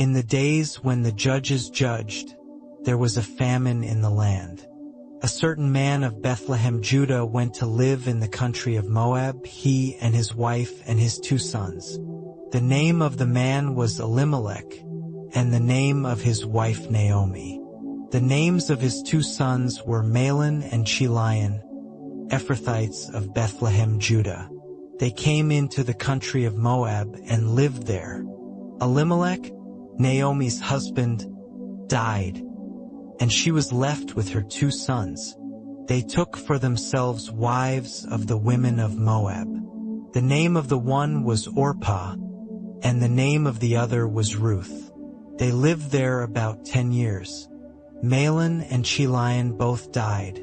In the days when the judges judged, there was a famine in the land. A certain man of Bethlehem, Judah, went to live in the country of Moab, he and his wife and his 2 sons. The name of the man was Elimelech, and the name of his wife Naomi. The names of his 2 sons were Mahlon and Chilion, Ephrathites of Bethlehem, Judah. They came into the country of Moab and lived there. Elimelech, Naomi's husband, died, and she was left with her 2 sons. They took for themselves wives of the women of Moab. The name of the one was Orpah, and the name of the other was Ruth. They lived there about 10 years. Mahlon and Chilion both died,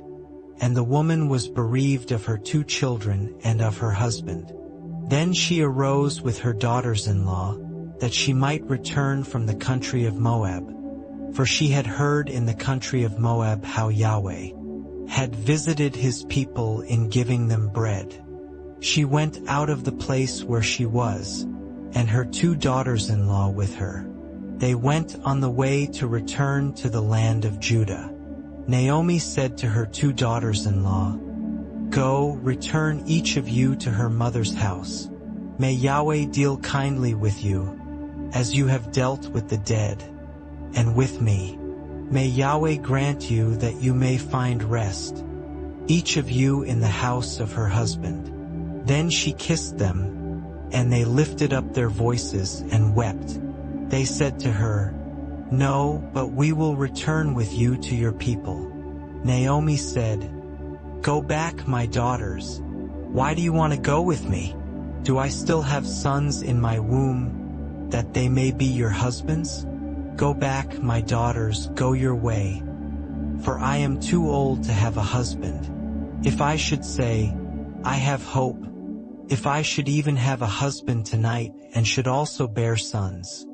and the woman was bereaved of her 2 children and of her husband. Then she arose with her daughters-in-law, that she might return from the country of Moab, for she had heard in the country of Moab how Yahweh had visited his people in giving them bread. She went out of the place where she was, and her 2 daughters-in-law with her. They went on the way to return to the land of Judah. Naomi said to her 2 daughters-in-law, "Go, return each of you to her mother's house. May Yahweh deal kindly with you, as you have dealt with the dead, and with me. May Yahweh grant you that you may find rest, each of you in the house of her husband." Then she kissed them, and they lifted up their voices and wept. They said to her, "No, but we will return with you to your people." Naomi said, "Go back, my daughters. Why do you want to go with me? Do I still have sons in my womb, that they may be your husbands? Go back, my daughters, go your way. For I am too old to have a husband. If I should say, I have hope, if I should even have a husband tonight and should also bear sons,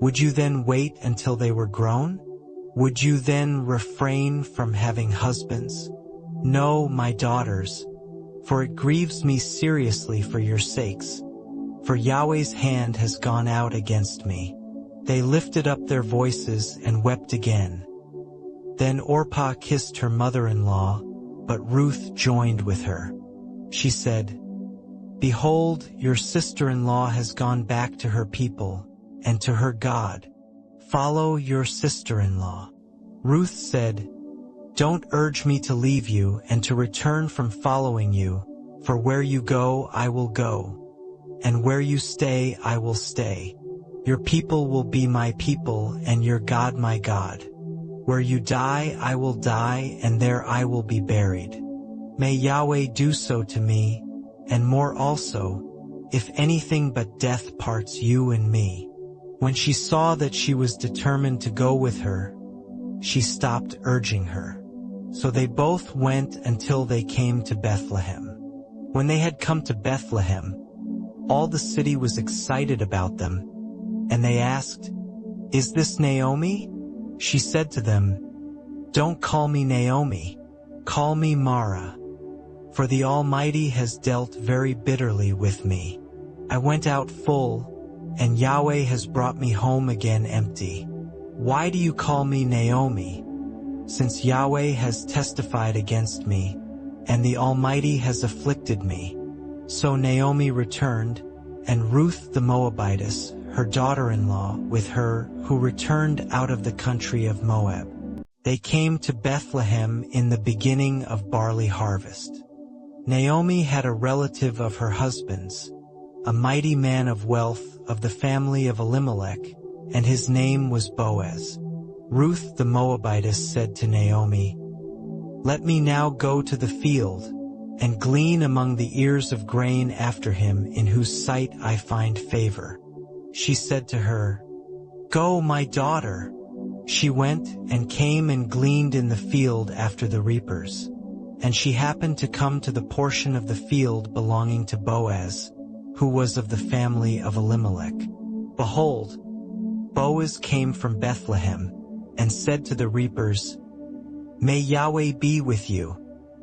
would you then wait until they were grown? Would you then refrain from having husbands? No, my daughters, for it grieves me seriously for your sakes, for Yahweh's hand has gone out against me." They lifted up their voices and wept again. Then Orpah kissed her mother-in-law, but Ruth joined with her. She said, "Behold, your sister-in-law has gone back to her people and to her God. Follow your sister-in-law." Ruth said, "Don't urge me to leave you and to return from following you, for where you go I will go, and where you stay I will stay. Your people will be my people, and your God my God. Where you die I will die, and there I will be buried. May Yahweh do so to me, and more also, if anything but death parts you and me." When she saw that she was determined to go with her, she stopped urging her. So they both went until they came to Bethlehem. When they had come to Bethlehem, all the city was excited about them, and they asked, "Is this Naomi?" She said to them, "Don't call me Naomi, call me Mara, for the Almighty has dealt very bitterly with me. I went out full, and Yahweh has brought me home again empty. Why do you call me Naomi? Since Yahweh has testified against me, and the Almighty has afflicted me." So Naomi returned, and Ruth the Moabitess, her daughter-in-law, with her, who returned out of the country of Moab. They came to Bethlehem in the beginning of barley harvest. Naomi had a relative of her husband's, a mighty man of wealth of the family of Elimelech, and his name was Boaz. Ruth the Moabitess said to Naomi, "Let me now go to the field, and glean among the ears of grain after him in whose sight I find favor." She said to her, "Go, my daughter." She went and came and gleaned in the field after the reapers. And she happened to come to the portion of the field belonging to Boaz, who was of the family of Elimelech. Behold, Boaz came from Bethlehem, and said to the reapers, "May Yahweh be with you."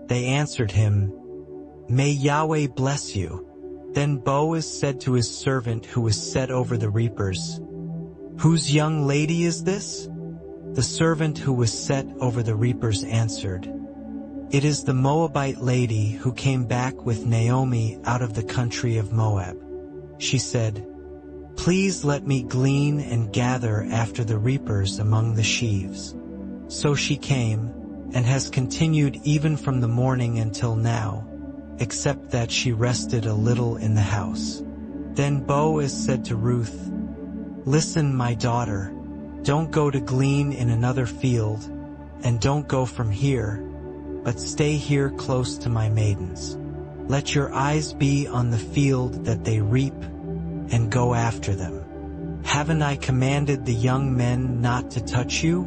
They answered him, "May Yahweh bless you." Then Boaz said to his servant who was set over the reapers, "Whose young lady is this?" The servant who was set over the reapers answered, "It is the Moabite lady who came back with Naomi out of the country of Moab." She said, "Please let me glean and gather after the reapers among the sheaves." So she came, and has continued even from the morning until now, except that she rested a little in the house. Then Boaz said to Ruth, "Listen, my daughter, don't go to glean in another field, and don't go from here, but stay here close to my maidens. Let your eyes be on the field that they reap, and go after them. Haven't I commanded the young men not to touch you?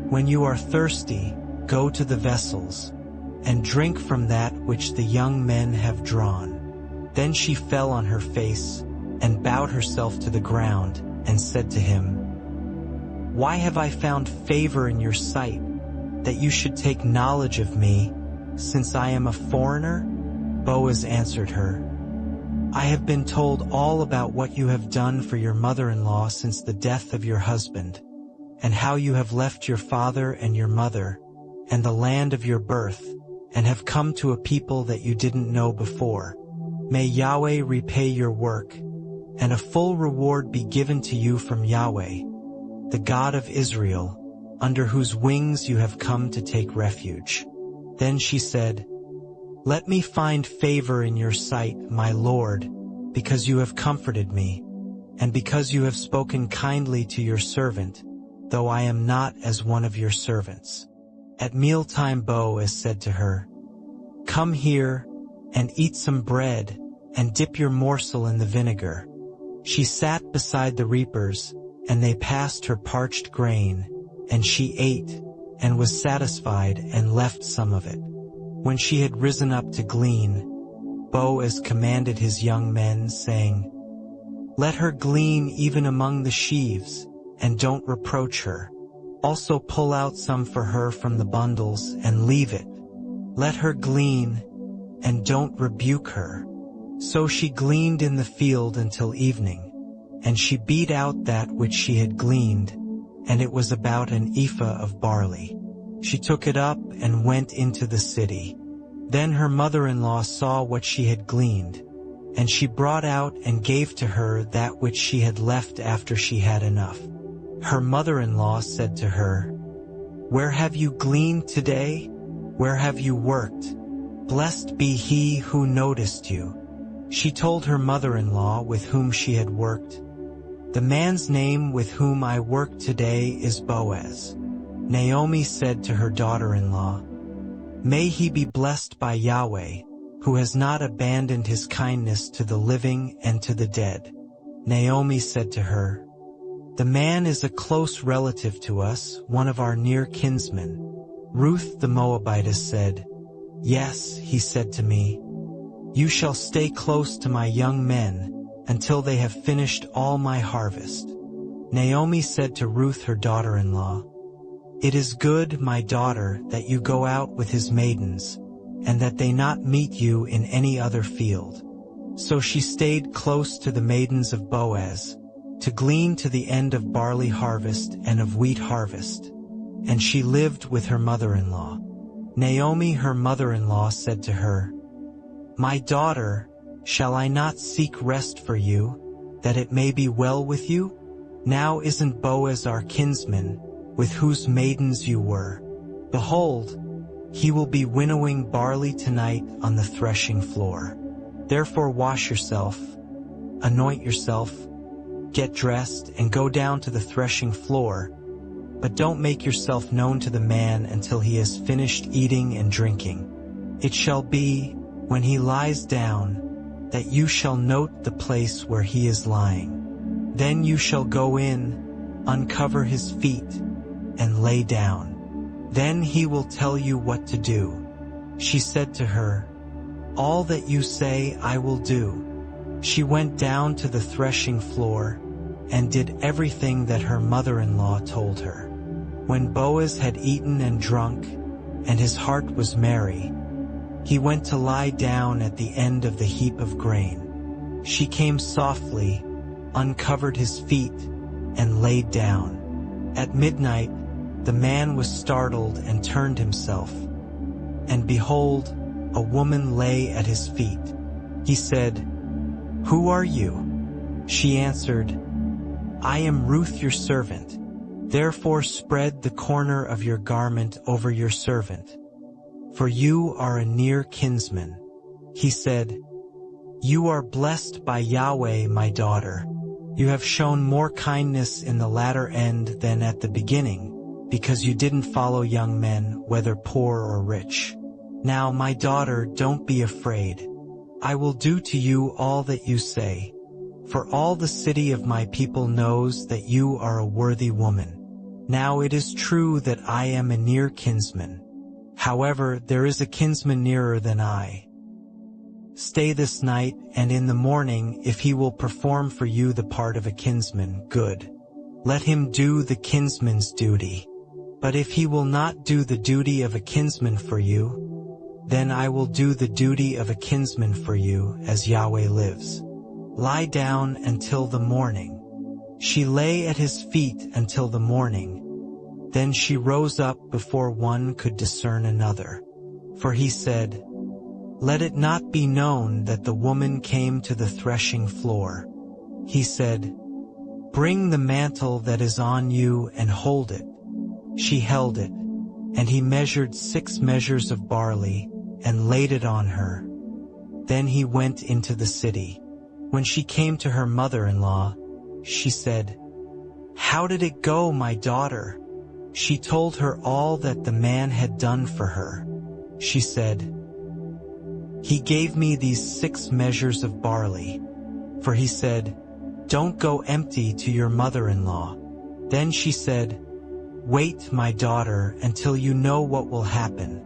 When you are thirsty, go to the vessels, and drink from that which the young men have drawn." Then she fell on her face, and bowed herself to the ground, and said to him, "Why have I found favor in your sight, that you should take knowledge of me, since I am a foreigner?" Boaz answered her, "I have been told all about what you have done for your mother-in-law since the death of your husband, and how you have left your father and your mother, and the land of your birth, and have come to a people that you didn't know before. May Yahweh repay your work, and a full reward be given to you from Yahweh, the God of Israel, under whose wings you have come to take refuge." Then she said, "Let me find favor in your sight, my Lord, because you have comforted me, and because you have spoken kindly to your servant, though I am not as one of your servants." At mealtime Boaz said to her, "Come here, and eat some bread, and dip your morsel in the vinegar." She sat beside the reapers, and they passed her parched grain, and she ate, and was satisfied, and left some of it. When she had risen up to glean, Boaz commanded his young men, saying, "Let her glean even among the sheaves, and don't reproach her. Also pull out some for her from the bundles, and leave it. Let her glean, and don't rebuke her." So she gleaned in the field until evening, and she beat out that which she had gleaned, and it was about an ephah of barley. She took it up and went into the city. Then her mother-in-law saw what she had gleaned, and she brought out and gave to her that which she had left after she had enough. Her mother-in-law said to her, "Where have you gleaned today? Where have you worked? Blessed be he who noticed you." She told her mother-in-law with whom she had worked, "The man's name with whom I work today is Boaz." Naomi said to her daughter-in-law, "May he be blessed by Yahweh, who has not abandoned his kindness to the living and to the dead." Naomi said to her, "The man is a close relative to us, one of our near kinsmen." Ruth the Moabitess said, "Yes," he said to me, "you shall stay close to my young men, until they have finished all my harvest." Naomi said to Ruth her daughter-in-law, "It is good, my daughter, that you go out with his maidens, and that they not meet you in any other field." So she stayed close to the maidens of Boaz, to glean to the end of barley harvest and of wheat harvest, and she lived with her mother-in-law. Naomi her mother-in-law said to her, "My daughter, shall I not seek rest for you, that it may be well with you? Now isn't Boaz our kinsman, with whose maidens you were? Behold, he will be winnowing barley tonight on the threshing floor. Therefore wash yourself, anoint yourself, get dressed, and go down to the threshing floor, but don't make yourself known to the man until he has finished eating and drinking. It shall be, when he lies down, that you shall note the place where he is lying. Then you shall go in, uncover his feet, and lay down. Then he will tell you what to do." She said to her, "All that you say I will do." She went down to the threshing floor, and did everything that her mother-in-law told her. When Boaz had eaten and drunk, and his heart was merry, he went to lie down at the end of the heap of grain. She came softly, uncovered his feet, and laid down. At midnight, the man was startled and turned himself. And behold, a woman lay at his feet. He said, "Who are you?" She answered, "I am Ruth your servant. Therefore spread the corner of your garment over your servant, for you are a near kinsman." He said, "You are blessed by Yahweh, my daughter. You have shown more kindness in the latter end than at the beginning, because you didn't follow young men, whether poor or rich. Now, my daughter, don't be afraid. I will do to you all that you say, for all the city of my people knows that you are a worthy woman. Now it is true that I am a near kinsman. However, there is a kinsman nearer than I. Stay this night, and in the morning, if he will perform for you the part of a kinsman, good. Let him do the kinsman's duty. But if he will not do the duty of a kinsman for you, then I will do the duty of a kinsman for you, as Yahweh lives. Lie down until the morning." She lay at his feet until the morning. Then she rose up before one could discern another. For he said, "Let it not be known that the woman came to the threshing floor." He said, "Bring the mantle that is on you and hold it." She held it, and he measured 6 measures of barley and laid it on her. Then he went into the city. When she came to her mother-in-law, she said, "How did it go, my daughter?" She told her all that the man had done for her. She said, "He gave me these 6 measures of barley." For he said, "Don't go empty to your mother-in-law." Then she said, "Wait, my daughter, until you know what will happen.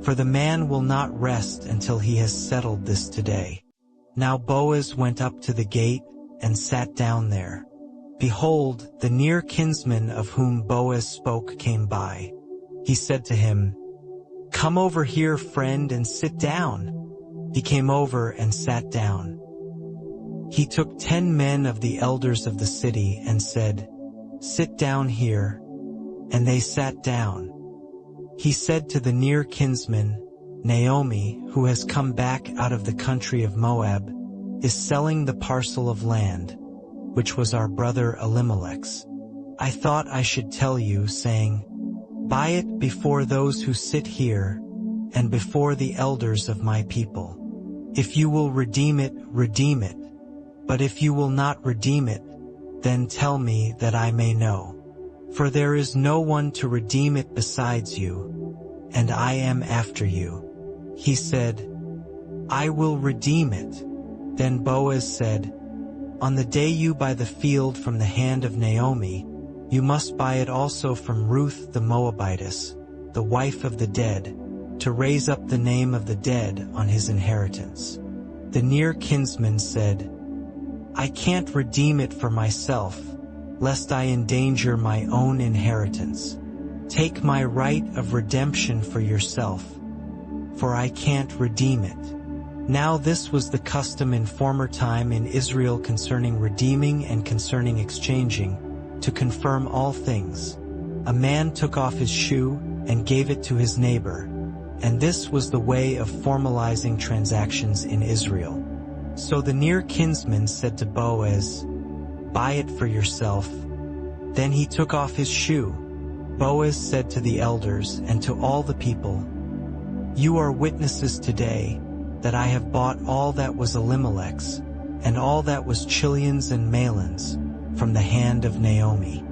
For the man will not rest until he has settled this today." Now Boaz went up to the gate and sat down there. Behold, the near kinsman of whom Boaz spoke came by. He said to him, "Come over here, friend, and sit down." He came over and sat down. He took 10 men of the elders of the city and said, "Sit down here." And they sat down. He said to the near kinsman, "Naomi, who has come back out of the country of Moab, is selling the parcel of land, which was our brother Elimelech's. I thought I should tell you, saying, buy it before those who sit here, and before the elders of my people. If you will redeem it, redeem it. But if you will not redeem it, then tell me that I may know. For there is no one to redeem it besides you, and I am after you." He said, "I will redeem it." Then Boaz said, "On the day you buy the field from the hand of Naomi, you must buy it also from Ruth the Moabitess, the wife of the dead, to raise up the name of the dead on his inheritance." The near kinsman said, "I can't redeem it for myself, lest I endanger my own inheritance. Take my right of redemption for yourself, for I can't redeem it." Now this was the custom in former time in Israel concerning redeeming and concerning exchanging, to confirm all things. A man took off his shoe and gave it to his neighbor, and this was the way of formalizing transactions in Israel. So the near kinsman said to Boaz, "Buy it for yourself." Then he took off his shoe. Boaz said to the elders and to all the people, "You are witnesses today that I have bought all that was Elimelech's, and all that was Chilion's and Mahlon's, from the hand of Naomi.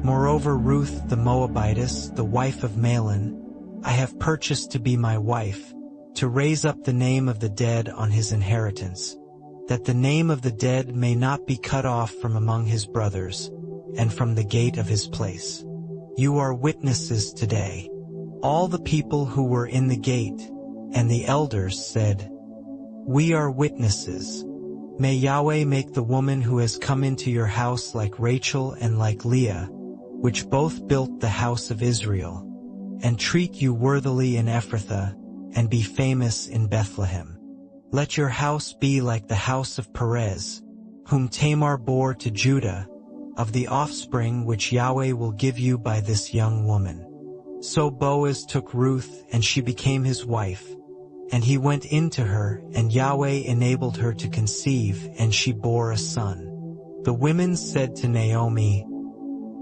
Moreover, Ruth the Moabitess, the wife of Mahlon, I have purchased to be my wife, to raise up the name of the dead on his inheritance, that the name of the dead may not be cut off from among his brothers, and from the gate of his place. You are witnesses today." All the people who were in the gate, and the elders said, "We are witnesses. May Yahweh make the woman who has come into your house like Rachel and like Leah, which both built the house of Israel, and treat you worthily in Ephrathah, and be famous in Bethlehem. Let your house be like the house of Perez, whom Tamar bore to Judah, of the offspring which Yahweh will give you by this young woman." So Boaz took Ruth, and she became his wife. And he went into her, and Yahweh enabled her to conceive, and she bore a son. The women said to Naomi,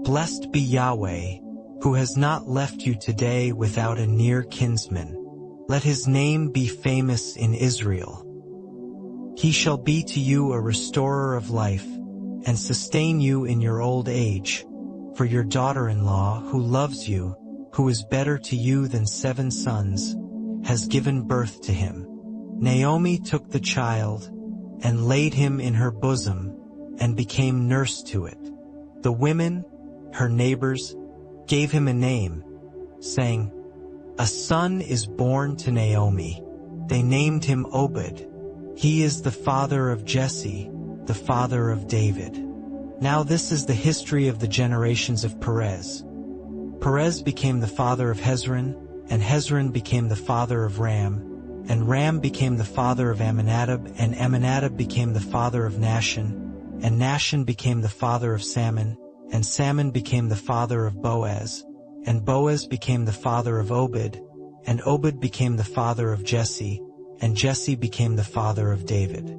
"Blessed be Yahweh, who has not left you today without a near kinsman. Let his name be famous in Israel. He shall be to you a restorer of life, and sustain you in your old age, for your daughter-in-law, who loves you, who is better to you than 7 sons, has given birth to him." Naomi took the child, and laid him in her bosom, and became nurse to it. The women, her neighbors, gave him a name, saying, "A son is born to Naomi." They named him Obed. He is the father of Jesse, the father of David. Now this is the history of the generations of Perez. Perez became the father of Hezron, and Hezron became the father of Ram, and Ram became the father of Amminadab, and Amminadab became the father of Nahshon, and Nahshon became the father of Salmon, and Salmon became the father of Boaz, and Boaz became the father of Obed, and Obed became the father of Jesse, and Jesse became the father of David.